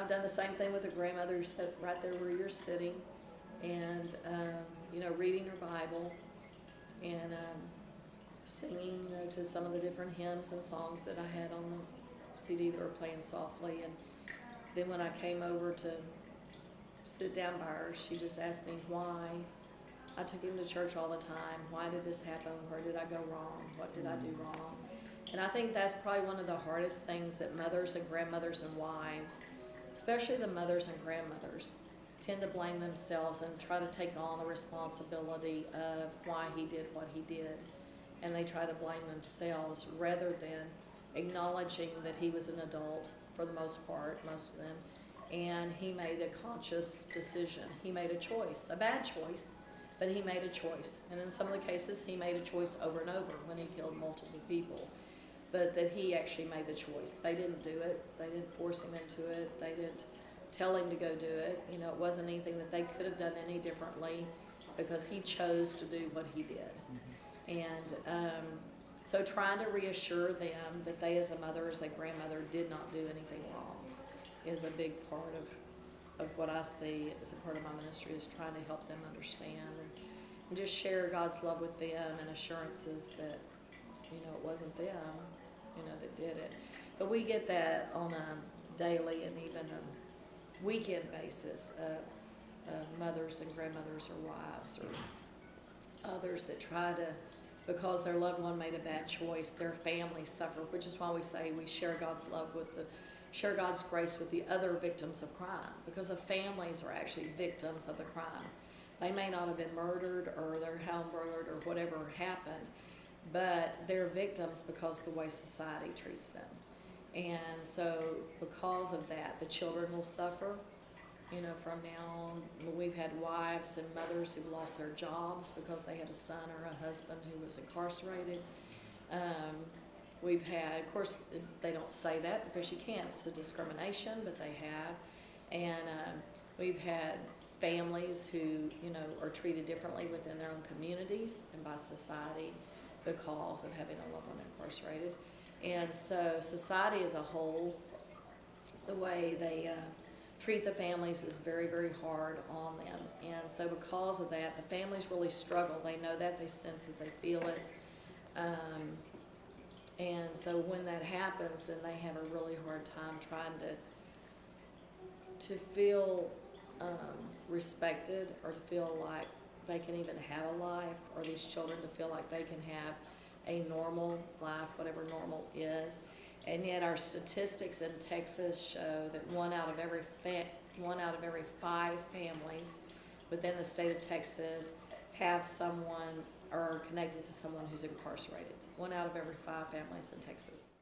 I've done the same thing with a grandmother who sat right there where you're sitting, and you know, reading her Bible and singing, you know, to some of the different hymns and songs that I had on the CD that were playing softly. And then when I came over to sit down by her, she just asked me why. I took him to church all the time. Why did this happen? Where did I go wrong? What did I do wrong? And I think that's probably one of the hardest things that mothers and grandmothers and wives, especially the mothers and grandmothers, tend to blame themselves and try to take on the responsibility of why he did what he did. And they try to blame themselves rather than acknowledging that he was an adult for the most part, most of them, and he made a conscious decision. He made a choice, a bad choice, but he made a choice. And in some of the cases, he made a choice over and over when he killed multiple people. But that he actually made the choice. They didn't do it. They didn't force him into it. They didn't tell him to go do it. You know, it wasn't anything that they could have done any differently because he chose to do what he did. And so trying to reassure them that they as a mother, as a grandmother, did not do anything wrong is a big part of what I see as a part of my ministry, is trying to help them understand and just share God's love with them and assurances that, you know, it wasn't them, you know, that did it. But we get that on a daily and even a weekend basis of mothers and grandmothers or wives or others that try to, because their loved one made a bad choice, their families suffer, which is why we say we share God's love with share God's grace with the other victims of crime, because the families are actually victims of the crime. They may not have been murdered or their home murdered or whatever happened, but they're victims because of the way society treats them. And so because of that, the children will suffer. You know, from now on, we've had wives and mothers who've lost their jobs because they had a son or a husband who was incarcerated. We've had, of course, they don't say that because you can't, it's a discrimination, but they have. And we've had families who, you know, are treated differently within their own communities and by society because of having a loved one incarcerated. And so society as a whole, the way they treat the families is very, very hard on them. And so because of that, the families really struggle. They know that, they sense it, they feel it. And so when that happens, then they have a really hard time trying to feel respected, or to feel like they can even have a life, or these children to feel like they can have a normal life, whatever normal is. And yet our statistics in Texas show that one out of every 5 families within the state of Texas have someone or are connected to someone who's incarcerated. 1 out of every 5 families in Texas.